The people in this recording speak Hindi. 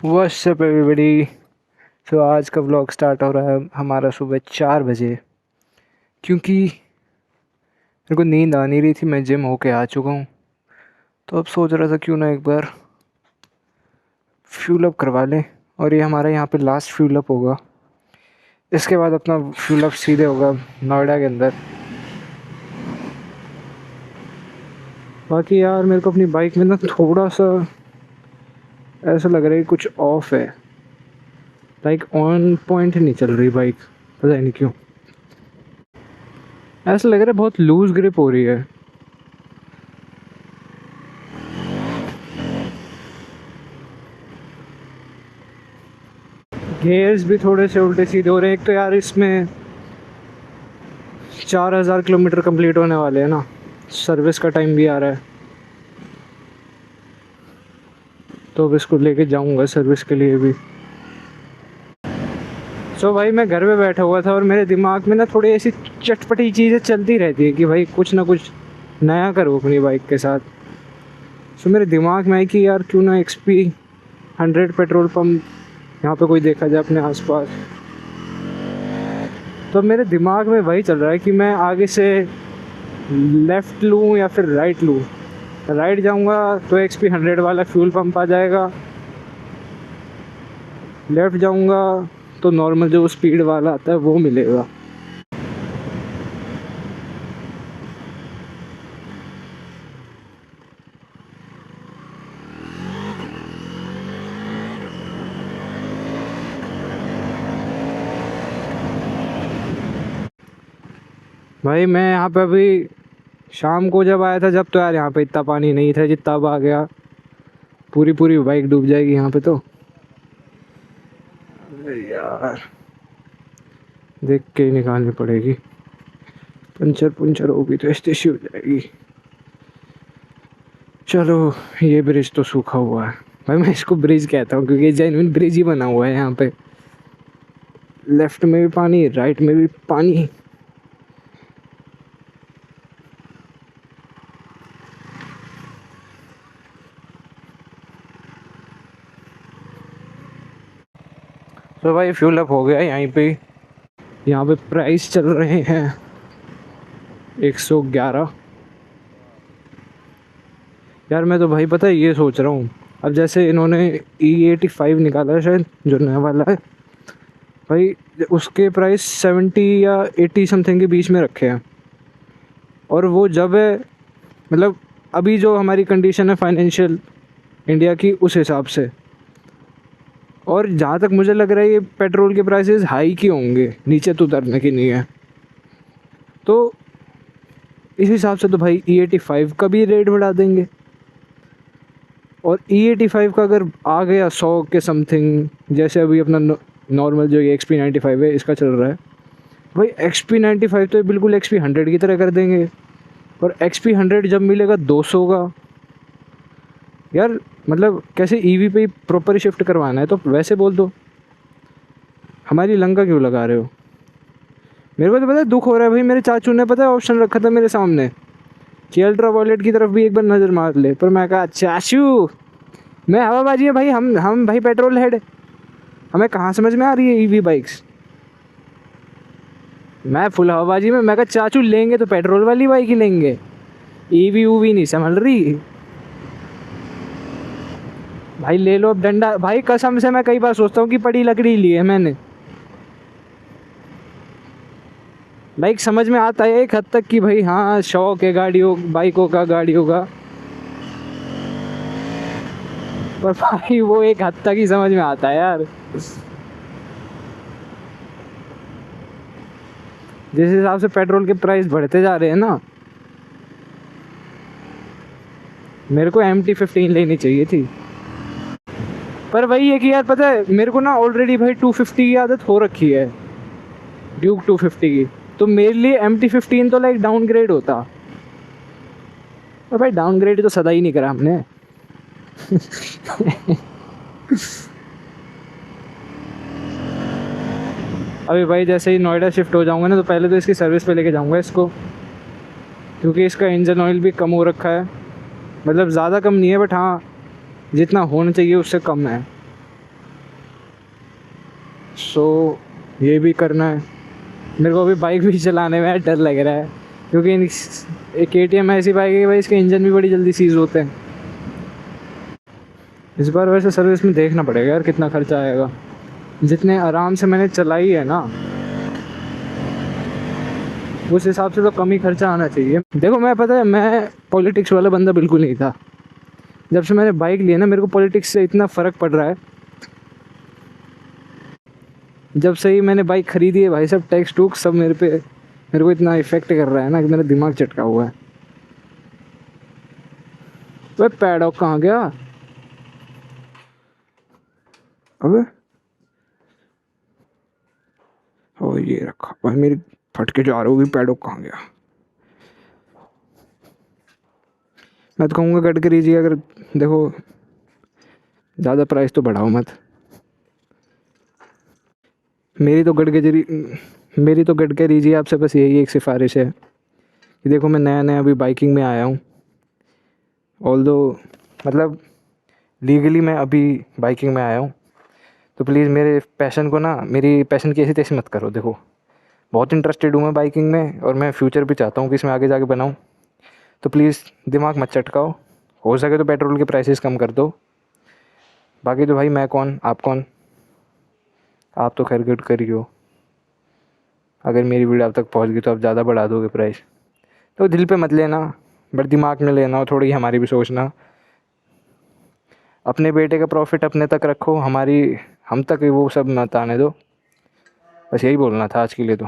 What's up everybody. तो आज का व्लॉग स्टार्ट हो रहा है हमारा सुबह 4 बजे, क्योंकि मेरे को नींद आ नहीं रही थी। मैं जिम होके आ चुका हूँ, तो अब सोच रहा था क्यों ना एक बार फ्यूल अप करवा लें। और ये हमारा यहाँ पे लास्ट फ्यूल अप होगा। इसके बाद अपना फ्यूल अप सीधे होगा नोएडा के अंदर। बाकी यार मेरे को अपनी बाइक में ना थोड़ा सा ऐसा लग रहा है कि कुछ ऑफ है, लाइक ऑन पॉइंट नहीं चल रही बाइक, पता नहीं क्यों। ऐसा लग रहा है बहुत लूज ग्रिप हो रही है। गेयर्स भी थोड़े से उल्टे सीधे हो रहे हैं। एक तो यार इसमें 4000 किलोमीटर कंप्लीट होने वाले हैं ना, सर्विस का टाइम भी आ रहा है, तो अब इसको लेके जाऊंगा सर्विस के लिए भी। सो भाई मैं घर पे बैठा हुआ था और मेरे दिमाग में ना थोड़ी ऐसी चटपटी चीज़ें चलती रहती है कि भाई कुछ ना कुछ नया करो अपनी बाइक के साथ। सो मेरे दिमाग में आई कि यार क्यों ना XP100 पेट्रोल पंप यहाँ पे कोई देखा जाए अपने आसपास। तो मेरे दिमाग में वही चल रहा है कि मैं आगे से लेफ़्ट लूँ या फिर राइट लूँ। राइट जाऊँगा तो XP100 वाला फ्यूल पंप आ जाएगा, लेफ़्ट जाऊँगा तो नॉर्मल जो स्पीड वाला आता है वो मिलेगा। भाई मैं यहाँ पे अभी शाम को जब आया था, जब तो यार यहाँ पे इतना पानी नहीं था जितना अब आ गया। पूरी पूरी बाइक डूब जाएगी यहाँ पे तो। अरे यार देख के ही निकालनी पड़ेगी, पंचर पुंचर होगी तो स्टेशी हो जाएगी। चलो ये ब्रिज तो सूखा हुआ है। भाई मैं इसको ब्रिज कहता हूँ क्योंकि जेन्युइन ब्रिज ही बना हुआ है यहाँ पे। लेफ्ट में भी पानी, राइट में भी पानी। तो भाई फ्यूल अप हो गया यहीं पे। यहाँ पे प्राइस चल रहे हैं 111। यार मैं तो भाई पता है ये सोच रहा हूँ, अब जैसे इन्होंने E85 निकाला है शायद जो नया वाला है, भाई उसके प्राइस 70 या 80 समथिंग के बीच में रखे हैं। और वो जब है, मतलब अभी जो हमारी कंडीशन है फाइनेंशियल इंडिया की उस हिसाब से, और जहाँ तक मुझे लग रहा है ये पेट्रोल के प्राइसेस हाई की होंगे, नीचे तो उतरने की नहीं है। तो इस हिसाब से तो भाई E85 का भी रेट बढ़ा देंगे। और E85 का अगर आ गया 100 के समथिंग, जैसे अभी अपना नॉर्मल जो ये XP95 है इसका चल रहा है, भाई XP95 तो ये बिल्कुल XP100 की तरह कर देंगे। और XP100 जब मिलेगा 200 का, यार मतलब कैसे EV पे ही प्रॉपर शिफ्ट करवाना है तो वैसे बोल दो, हमारी लंका क्यों लगा रहे हो। मेरे को तो पता है दुख हो रहा है भाई, मेरे चाचू ने पता है ऑप्शन रखा था मेरे सामने कि अल्ट्रा वॉयलेट की तरफ भी एक बार नज़र मार ले, पर मैं कहा चाचू मैं हवाबाजी है भाई, हम भाई पेट्रोल हेड, हमें कहाँ समझ में आ रही है EV बाइक्स। मैं फुल हवाबाजी में, मैं कहा चाचू लेंगे तो पेट्रोल वाली बाइक ही लेंगे, EV उवी नहीं संभल रही। भाई ले लो अब डंडा, भाई कसम से मैं कई बार सोचता हूँ कि पड़ी लकड़ी ली है मैंने। लाइक समझ में आता है एक हद तक कि भाई हाँ शौक है गाड़ियों बाइकों का गाड़ियों का, पर भाई वो एक हद तक ही समझ में आता है यार। जिस हिसाब से पेट्रोल के प्राइस बढ़ते जा रहे हैं ना, मेरे को MT-15 लेनी चाहिए थी। पर वही है कि यार पता है मेरे को ना ऑलरेडी भाई 250 की आदत हो रखी है, ड्यूक 250 की। तो मेरे लिए MT-15 तो लाइक डाउनग्रेड होता, पर भाई डाउनग्रेड तो सदा ही नहीं करा हमने। अभी भाई जैसे ही नोएडा शिफ्ट हो जाऊंगा ना, तो पहले तो इसकी सर्विस पे लेके जाऊंगा इसको, क्योंकि इसका इंजन ऑयल भी कम हो रखा है। मतलब ज़्यादा कम नहीं है बट हाँ जितना होना चाहिए उससे कम है। सो ये भी करना है मेरे को। अभी बाइक भी चलाने में डर लग रहा है क्योंकि एक KTM ऐसी बाइक है कि भाई इसके इंजन भी बड़ी जल्दी सीज होते हैं। इस बार वैसे सर्विस में देखना पड़ेगा यार कितना खर्चा आएगा। जितने आराम से मैंने चलाई है ना उस हिसाब से तो कम ही खर्चा आना चाहिए। देखो मैं पता है मैं पॉलिटिक्स वाला बंदा बिल्कुल नहीं था। जब से मैंने बाइक ली है ना मेरे को पॉलिटिक्स से इतना फ़र्क पड़ रहा है। जब से ही मैंने बाइक खरीदी है भाई सब टैक्स टूक्स सब मेरे को इतना इफेक्ट कर रहा है ना कि मेरा दिमाग चटका हुआ है। वह पैडॉक कहाँ गया? अबे ओ ये रखा भाई मेरी फट के जा रही होगी। पैडॉक कहाँ गया? मैं तो कहूँगा गडकरी जी अगर देखो ज़्यादा प्राइस तो बढ़ाओ मत। मेरी तो गडकरी जी आपसे बस यही एक सिफारिश है कि देखो मैं नया नया अभी बाइकिंग में आया हूँ। ऑल्दो मतलब लीगली मैं अभी बाइकिंग में आया हूँ। तो प्लीज़ मेरे पैशन को ना मेरी पैशन की ऐसी तैसी मत करो। देखो बहुत इंटरेस्टेड हूँ मैं बाइकिंग में और मैं फ्यूचर भी चाहता हूँ कि इसमें आगे जाके बनाऊँ। तो प्लीज़ दिमाग मत चटकाओ। हो सके तो पेट्रोल के प्राइसेस कम कर दो। बाकी तो भाई मैं कौन आप कौन। आप तो खैर गुड करी हो। अगर मेरी वीडियो आप तक पहुँच गई तो आप ज़्यादा बढ़ा दोगे प्राइस। तो दिल पे मत लेना बट दिमाग में लेना और थोड़ी हमारी भी सोचना। अपने बेटे का प्रॉफिट अपने तक रखो, हम तक वो सब मत आने दो। बस यही बोलना था आज के लिए तो।